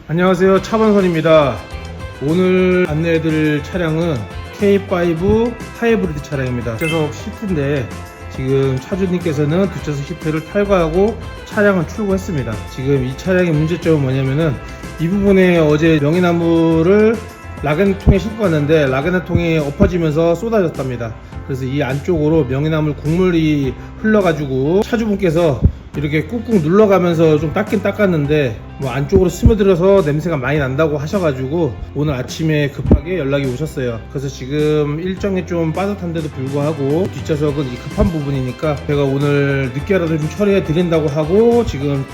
안녕하세요, 차범선입니다. 오늘 안내해드릴 차량은 K5 하이브리드 차량입니다. 뒷좌석 시트인데 지금 차주님께서는 뒷좌석 시트를 탈거하고 차량을 출고했습니다. 지금 이 차량의 문제점은 뭐냐면은 이 부분에 어제 명이나무를 락앤통에 싣고 갔는데 락앤통이 엎어지면서 쏟아졌답니다. 그래서 이 안쪽으로 명이나물 국물이 흘러가지고 차주분께서 이렇게 꾹꾹 눌러가면서 좀 닦긴 닦았는데 뭐 안쪽으로 스며들어서 냄새가 많이 난다고 하셔가지고 오늘 아침에 급하게 연락이 오셨어요. 그래서 지금 일정이 좀 빠듯한데도 불구하고 뒷좌석은 이 급한 부분이니까 제가 오늘 늦게라도 좀 처리해 드린다고 하고 지금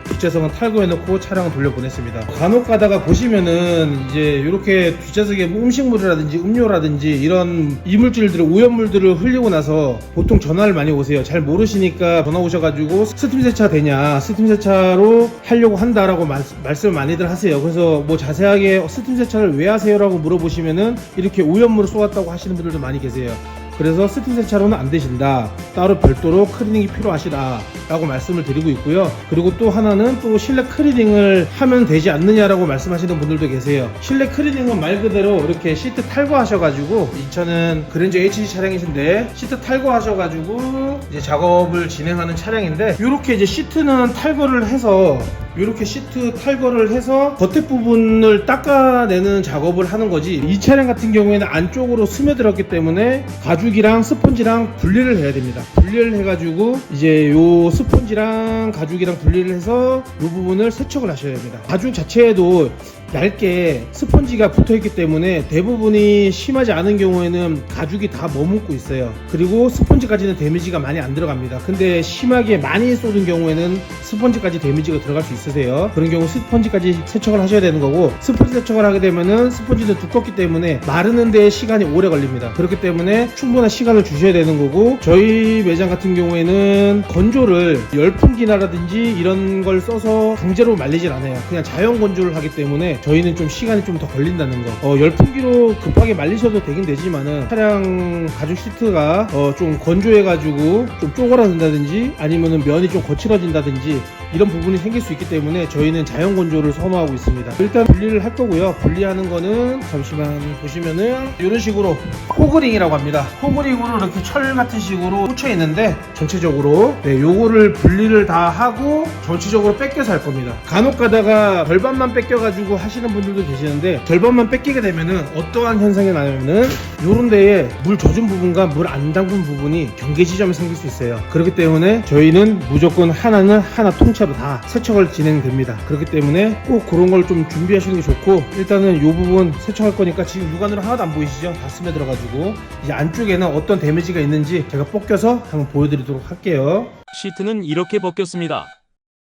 뒷좌석은 탈거해놓고 차량을 돌려보냈습니다. 간혹 가다가 보시면은 이제 이렇게 뒷좌석에 뭐 음식물이라든지 음료라든지 이런 이물질들을 오염물들을 흘리고 나서 보통 전화를 많이 오세요. 잘 모르시니까 전화 오셔가지고 스팀 세차 되냐, 스팀 세차로 하려고 한다라고 말씀을 많이들 하세요. 그래서 뭐 자세하게 스팀 세차를 왜 하세요? 라고 물어보시면은 이렇게 오염물을 쏟았다고 하시는 분들도 많이 계세요. 그래서 스팀 세차로는 안 되신다, 따로 별도로 클리닝이 필요하시다 라고 말씀을 드리고 있고요. 그리고 또 하나는 또 실내 클리닝을 하면 되지 않느냐라고 말씀하시는 분들도 계세요. 실내 클리닝은 말 그대로 이렇게 시트 탈거하셔가지고, 이 차는 그랜저 HG 차량이신데 시트 탈거하셔가지고 이제 작업을 진행하는 차량인데, 이렇게 이제 시트는 탈거를 해서 이렇게 시트 탈거를 해서 겉에 부분을 닦아내는 작업을 하는 거지, 이 차량 같은 경우에는 안쪽으로 스며들었기 때문에 가죽이랑 스펀지랑 분리를 해야 됩니다. 분리를 해가지고 이제 요 스펀지랑 가죽이랑 분리를 해서 요 부분을 세척을 하셔야 됩니다. 가죽 자체에도 얇게 스펀지가 붙어있기 때문에 대부분이 심하지 않은 경우에는 가죽이 다 머금고 있어요. 그리고 스펀지까지는 데미지가 많이 안 들어갑니다. 근데 심하게 많이 쏟은 경우에는 스펀지까지 데미지가 들어갈 수 있으세요. 그런 경우 스펀지까지 세척을 하셔야 되는 거고, 스펀지 세척을 하게 되면은 스펀지는 두껍기 때문에 마르는 데 시간이 오래 걸립니다. 그렇기 때문에 충분한 시간을 주셔야 되는 거고, 저희 매장 같은 경우에는 건조를 열풍기나라든지 이런 걸 써서 강제로 말리진 않아요. 그냥 자연 건조를 하기 때문에 저희는 좀 시간이 좀 더 걸린다는 거. 열풍기로 급하게 말리셔도 되긴 되지만은 차량 가죽 시트가 좀 건조해가지고 좀 쪼그라든다든지 아니면은 면이 좀 거칠어진다든지 이런 부분이 생길 수 있기 때문에 저희는 자연 건조를 선호하고 있습니다. 일단 분리를 할 거고요. 분리하는 거는 잠시만 보시면은 이런 식으로 호그링이라고 합니다. 호그링으로 이렇게 철 같은 식으로 꽂혀 있는데 전체적으로 요거를 분리를 다 하고 전체적으로 뺏겨서 할 겁니다. 간혹 가다가 절반만 뺏겨가지고 하시는 분들도 계시는데, 절반만 뺏기게 되면은 어떠한 현상이 나냐면은 요런 데에 물 젖은 부분과 물 안 담근 부분이 경계 지점이 생길 수 있어요. 그렇기 때문에 저희는 무조건 하나는 하나 통째로 다 세척을 진행됩니다. 그렇기 때문에 꼭 그런 걸 좀 준비하시는 게 좋고, 일단은 요 부분 세척할 거니까 지금 육안으로 하나도 안 보이시죠? 다 스며들어가지고 이제 안쪽에는 어떤 데미지가 있는지 제가 벗겨서 한번 보여드리도록 할게요. 시트는 이렇게 벗겼습니다.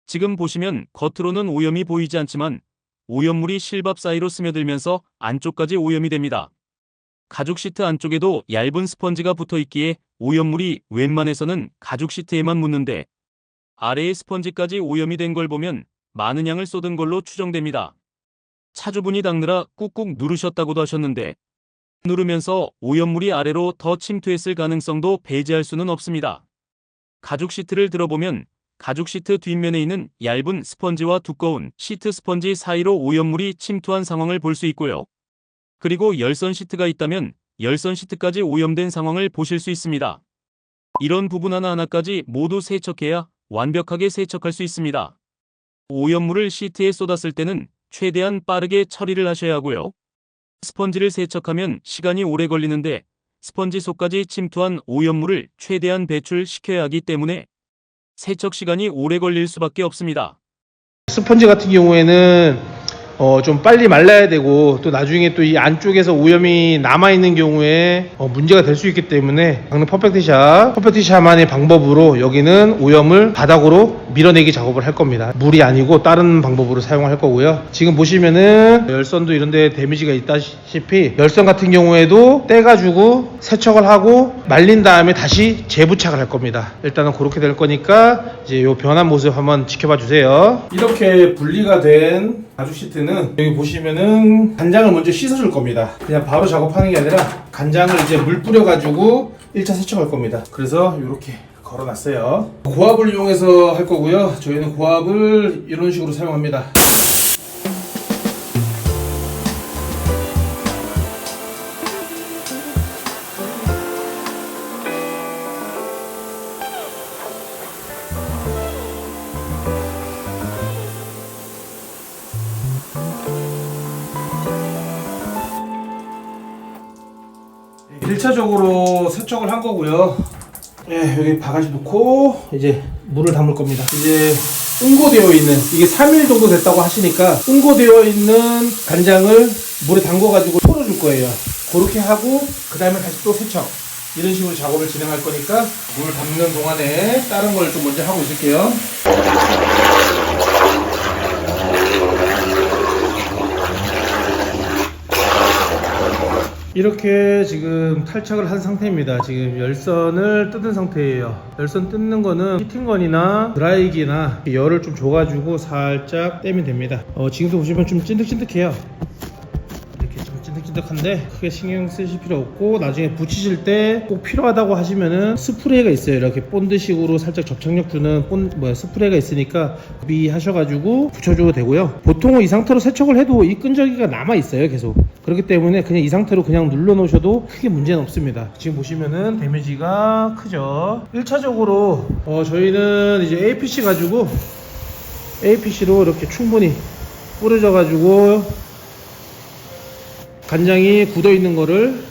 지금 보시면 겉으로는 오염이 보이지 않지만 오염물이 실밥 사이로 스며들면서 안쪽까지 오염이 됩니다. 가죽 시트 안쪽에도 얇은 스펀지가 붙어 있기에 오염물이 웬만해서는 가죽 시트에만 묻는데, 아래의 스펀지까지 오염이 된 걸 보면 많은 양을 쏟은 걸로 추정됩니다. 차주분이 닦느라 꾹꾹 누르셨다고도 하셨는데, 누르면서 오염물이 아래로 더 침투했을 가능성도 배제할 수는 없습니다. 가죽 시트를 들어보면 가죽 시트 뒷면에 있는 얇은 스펀지와 두꺼운 시트 스펀지 사이로 오염물이 침투한 상황을 볼 수 있고요. 그리고 열선 시트가 있다면 열선 시트까지 오염된 상황을 보실 수 있습니다. 이런 부분 하나하나까지 모두 세척해야 완벽하게 세척할 수 있습니다. 오염물을 시트에 쏟았을 때는 최대한 빠르게 처리를 하셔야 하고요. 스펀지를 세척하면 시간이 오래 걸리는데 스펀지 속까지 침투한 오염물을 최대한 배출시켜야 하기 때문에 세척 시간이 오래 걸릴 수밖에 없습니다. 스펀지 같은 경우에는 좀 빨리 말라야 되고, 또 나중에 또 이 안쪽에서 오염이 남아있는 경우에 문제가 될 수 있기 때문에 강릉 퍼펙트샵만의 방법으로 여기는 오염을 바닥으로 밀어내기 작업을 할 겁니다. 물이 아니고 다른 방법으로 사용할 거고요. 지금 보시면은 열선도 이런데 데미지가 있다시피 열선 같은 경우에도 떼가지고 세척을 하고 말린 다음에 다시 재부착을 할 겁니다. 일단은 그렇게 될 거니까 이제 요 변한 모습 한번 지켜봐 주세요. 이렇게 분리가 된 가죽 시트는 여기 보시면은 간장을 먼저 씻어줄 겁니다. 그냥 바로 작업하는 게 아니라 간장을 이제 물 뿌려가지고 1차 세척할 겁니다. 그래서 이렇게 걸어놨어요. 고압을 이용해서 할 거고요. 저희는 고압을 이런 식으로 사용합니다. 1차적으로 세척을 한 거고요. 예, 여기 바가지 놓고 이제 물을 담을 겁니다. 이제 응고되어 있는, 이게 3일 정도 됐다고 하시니까 응고되어 있는 간장을 물에 담궈 가지고 풀어줄 거예요. 그렇게 하고 그 다음에 다시 또 세척, 이런 식으로 작업을 진행할 거니까 물 담는 동안에 다른 걸 좀 먼저 하고 있을게요. 이렇게 지금 탈착을 한 상태입니다. 지금 열선을 뜯은 상태예요. 열선 뜯는 거는 히팅건이나 드라이기나 열을 좀 줘가지고 살짝 떼면 됩니다. 지금도 보시면 좀 찐득찐득해요. 이렇게 좀 찐득찐득한데 크게 신경 쓰실 필요 없고, 나중에 붙이실 때 꼭 필요하다고 하시면은 스프레이가 있어요. 이렇게 본드식으로 살짝 접착력 주는 스프레이가 있으니까 구비하셔가지고 붙여줘도 되고요. 보통은 이 상태로 세척을 해도 이 끈적이가 남아 있어요, 계속. 그렇기 때문에 그냥 이 상태로 그냥 눌러 놓으셔도 크게 문제는 없습니다. 지금 보시면은 데미지가 크죠. 1차적으로 저희는 이제 APC 가지고 APC로 이렇게 충분히 뿌려져 가지고 간장이 굳어 있는 거를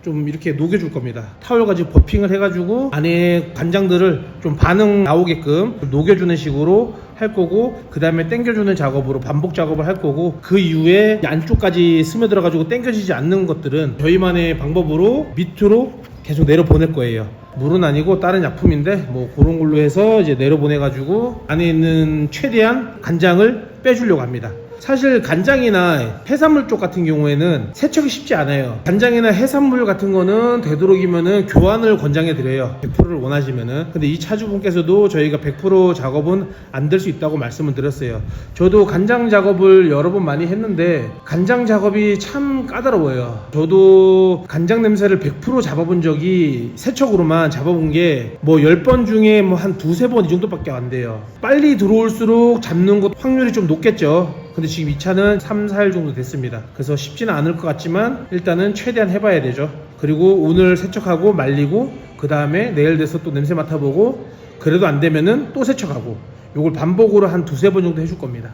좀 이렇게 녹여줄 겁니다. 타월 가지고 버핑을 해가지고 안에 간장들을 좀 반응 나오게끔 녹여주는 식으로 할 거고, 그 다음에 당겨주는 작업으로 반복 작업을 할 거고, 그 이후에 안쪽까지 스며들어 가지고 당겨지지 않는 것들은 저희만의 방법으로 밑으로 계속 내려 보낼 거예요. 물은 아니고 다른 약품인데 뭐 그런 걸로 해서 이제 내려 보내 가지고 안에 있는 최대한 간장을 빼주려고 합니다. 사실 간장이나 해산물 쪽 같은 경우에는 세척이 쉽지 않아요. 간장이나 해산물 같은 거는 되도록이면은 교환을 권장해 드려요. 100%를 원하시면은. 근데 이 차주분께서도 저희가 100% 작업은 안 될 수 있다고 말씀을 드렸어요. 저도 간장 작업을 여러 번 많이 했는데 간장 작업이 참 까다로워요. 저도 간장 냄새를 100% 잡아본 적이, 세척으로만 잡아본 게 뭐 10번 중에 뭐 한 두세 번 이 정도밖에 안 돼요. 빨리 들어올수록 잡는 것 확률이 좀 높겠죠. 근데 지금 이 차는 3, 4일 정도 됐습니다. 그래서 쉽지는 않을 것 같지만 일단은 최대한 해봐야 되죠. 그리고 오늘 세척하고 말리고 그 다음에 내일 돼서 또 냄새 맡아보고, 그래도 안 되면은 또 세척하고, 요걸 반복으로 한 두세 번 정도 해줄 겁니다.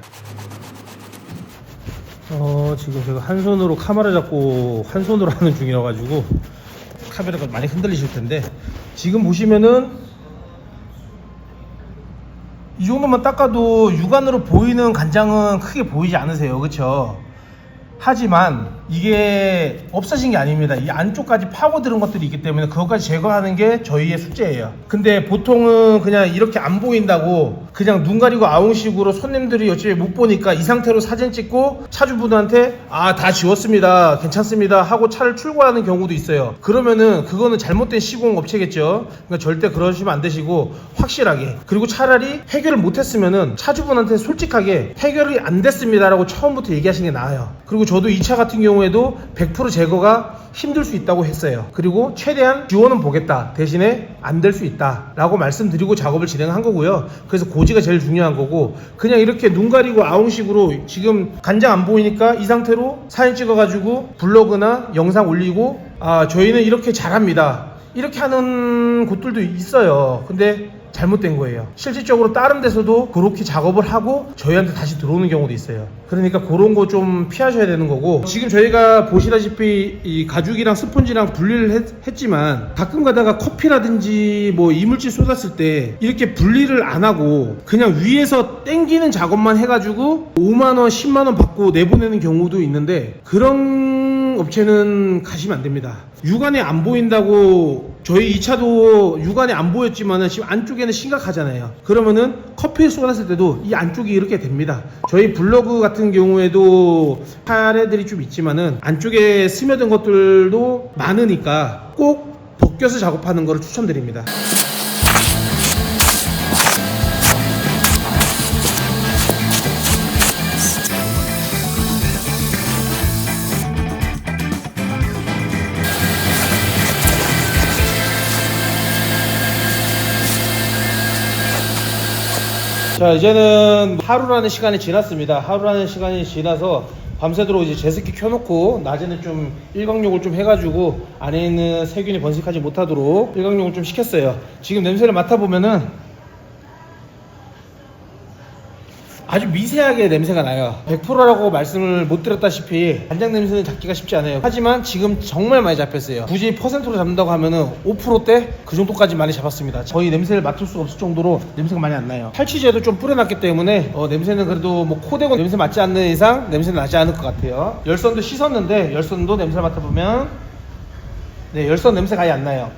지금 제가 한 손으로 카메라 잡고 한 손으로 하는 중이라 가지고 카메라가 많이 흔들리실 텐데, 지금 보시면은 이 정도만 닦아도 육안으로 보이는 간장은 크게 보이지 않으세요, 그쵸? 하지만 이게 없어진 게 아닙니다. 이 안쪽까지 파고드는 것들이 있기 때문에 그것까지 제거하는 게 저희의 숙제예요. 근데 보통은 그냥 이렇게 안 보인다고 그냥 눈 가리고 아웅식으로 손님들이 어차피 못 보니까 이 상태로 사진 찍고 차주분한테 다 지웠습니다, 괜찮습니다 하고 차를 출고하는 경우도 있어요. 그러면은 그거는 잘못된 시공업체겠죠. 그러니까 절대 그러시면 안 되시고 확실하게, 그리고 차라리 해결을 못했으면은 차주분한테 솔직하게 해결이 안 됐습니다 라고 처음부터 얘기하시는 게 나아요. 그리고 저도 이 차 같은 경우에도 100% 제거가 힘들 수 있다고 했어요. 그리고 최대한 지원은 보겠다, 대신에 안 될 수 있다 라고 말씀드리고 작업을 진행한 거고요. 그래서 고지가 제일 중요한 거고, 그냥 이렇게 눈 가리고 아웅식으로 지금 간장 안 보이니까 이 상태로 사진 찍어 가지고 블로그나 영상 올리고 저희는 이렇게 잘합니다 이렇게 하는 곳들도 있어요. 근데 잘못된 거예요. 실질적으로 다른 데서도 그렇게 작업을 하고 저희한테 다시 들어오는 경우도 있어요. 그러니까 그런 거 좀 피하셔야 되는 거고, 지금 저희가 보시다시피 이 가죽이랑 스펀지랑 분리를 했지만 가끔 가다가 커피라든지 뭐 이물질 쏟았을 때 이렇게 분리를 안 하고 그냥 위에서 땡기는 작업만 해가지고 5만원 10만원 받고 내보내는 경우도 있는데, 그런 업체는 가시면 안 됩니다. 육안에 안 보인다고, 저희 이 차도 육안에 안 보였지만은 지금 안쪽에는 심각하잖아요. 그러면은 커피에 쏟았을 때도 이 안쪽이 이렇게 됩니다. 저희 블로그 같은 경우에도 사례들이 좀 있지만은 안쪽에 스며든 것들도 많으니까 꼭 벗겨서 작업하는 거를 추천드립니다. 자, 이제는 하루라는 시간이 지났습니다. 하루라는 시간이 지나서 밤새도록 이제 제습기 켜놓고 낮에는 좀 일광욕을 좀 해가지고 안에 있는 세균이 번식하지 못하도록 일광욕을 좀 시켰어요. 지금 냄새를 맡아보면은 아주 미세하게 냄새가 나요. 100%라고 말씀을 못 드렸다시피 간장 냄새는 잡기가 쉽지 않아요. 하지만 지금 정말 많이 잡혔어요. 굳이 퍼센트로 잡는다고 하면은 5%대 그 정도까지 많이 잡았습니다. 거의 냄새를 맡을 수 없을 정도로 냄새가 많이 안 나요. 탈취제도 좀 뿌려놨기 때문에 냄새는 그래도 뭐 코대고 냄새 맡지 않는 이상 냄새는 나지 않을 것 같아요. 열선도 씻었는데 열선도 냄새를 맡아보면 네, 열선 냄새가 아예 안 나요.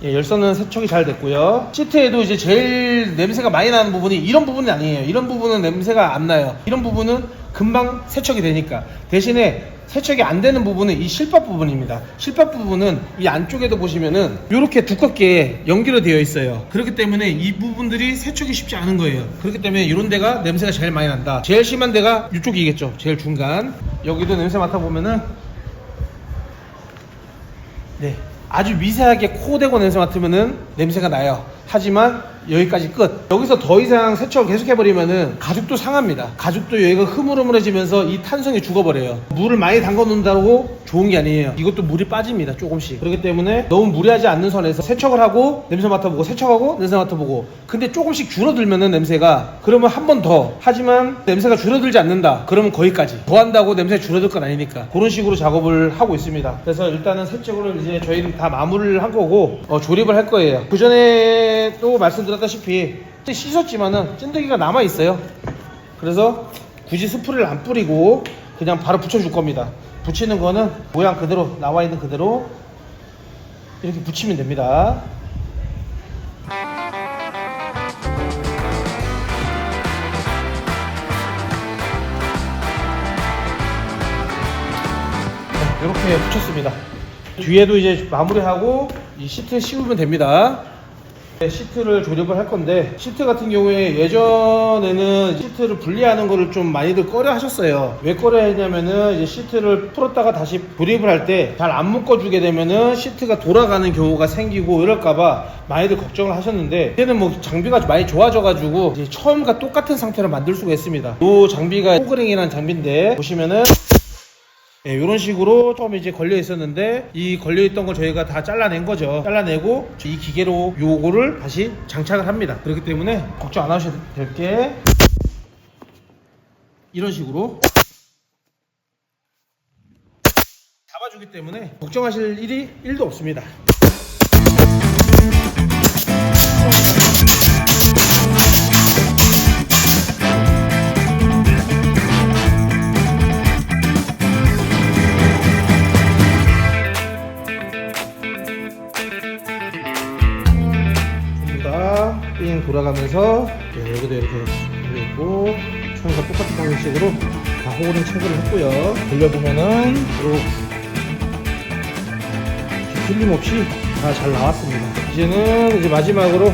예, 열선은 세척이 잘 됐고요. 시트에도 이제 제일 냄새가 많이 나는 부분이 이런 부분이 아니에요. 이런 부분은 냄새가 안 나요. 이런 부분은 금방 세척이 되니까. 대신에 세척이 안 되는 부분은 이 실밥 부분입니다. 실밥 부분은 이 안쪽에도 보시면은 이렇게 두껍게 연결이 되어 있어요. 그렇기 때문에 이 부분들이 세척이 쉽지 않은 거예요. 그렇기 때문에 이런 데가 냄새가 제일 많이 난다. 제일 심한 데가 이쪽이겠죠. 제일 중간. 여기도 냄새 맡아보면은 네, 아주 미세하게 코 대고 냄새 맡으면은 냄새가 나요. 하지만 여기까지 끝. 여기서 더 이상 세척을 계속 해버리면은 가죽도 상합니다. 가죽도 여기가 흐물흐물해지면서 이 탄성이 죽어버려요. 물을 많이 담궈 놓는다고 좋은 게 아니에요. 이것도 물이 빠집니다. 조금씩. 그렇기 때문에 너무 무리하지 않는 선에서 세척을 하고 냄새 맡아보고 세척하고 냄새 맡아보고. 근데 조금씩 줄어들면은 냄새가 그러면 한 번 더. 하지만 냄새가 줄어들지 않는다. 그러면 거기까지. 더 한다고 냄새 줄어들 건 아니니까. 그런 식으로 작업을 하고 있습니다. 그래서 일단은 세척을 이제 저희는 다 마무리를 한 거고 조립을 할 거예요. 그 전에 또 말씀드렸다시피 씻었지만은 찐득이가 남아 있어요. 그래서 굳이 스프레이를 안 뿌리고 그냥 바로 붙여줄 겁니다. 붙이는 거는 모양 그대로 나와 있는 그대로 이렇게 붙이면 됩니다. 네, 이렇게 붙였습니다. 뒤에도 이제 마무리하고 이 시트에 씌우면 됩니다. 시트를 조립을 할 건데 시트 같은 경우에 예전에는 시트를 분리하는 거를 좀 많이들 꺼려 하셨어요. 왜 꺼려 했냐면은 이제 시트를 풀었다가 다시 조립을 할 때 잘 안 묶어주게 되면은 시트가 돌아가는 경우가 생기고 이럴까봐 많이들 걱정을 하셨는데 이제는 뭐 장비가 많이 좋아져 가지고 이제 처음과 똑같은 상태로 만들 수가 있습니다. 이 장비가 포그링이라는 장비인데 보시면은 네, 이런 식으로 처음에 이제 걸려 있었는데 이 걸려 있던 걸 저희가 다 잘라낸 거죠. 잘라내고 이 기계로 요거를 다시 장착을 합니다. 그렇기 때문에 걱정 안 하셔도 될 게 이런 식으로 잡아주기 때문에 걱정하실 일이 1도 없습니다. 삥 돌아가면서 여기도 이렇게 있고 처음과 똑같은 방식으로 다 호링 체크를 했고요. 돌려보면은 이렇게 틀림없이 다 잘 나왔습니다. 이제는 이제 마지막으로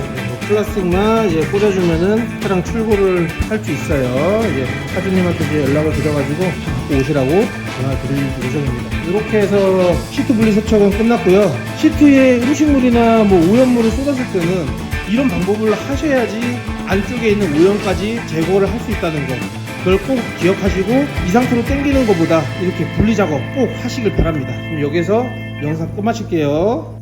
플라스틱만 이제 꽂아주면은 차량 출고를 할 수 있어요. 이제 차주님한테 이제 연락을 드려가지고 갖고 오시라고 전화 드릴 예정입니다. 이렇게 해서 시트 분리 세척은 끝났고요. 시트에 음식물이나 뭐 오염물을 쏟았을 때는 이런 방법을 하셔야지 안쪽에 있는 오염까지 제거를 할 수 있다는 거, 그걸 꼭 기억하시고 이 상태로 당기는 것보다 이렇게 분리 작업 꼭 하시길 바랍니다. 그럼 여기서 영상 끝마칠게요.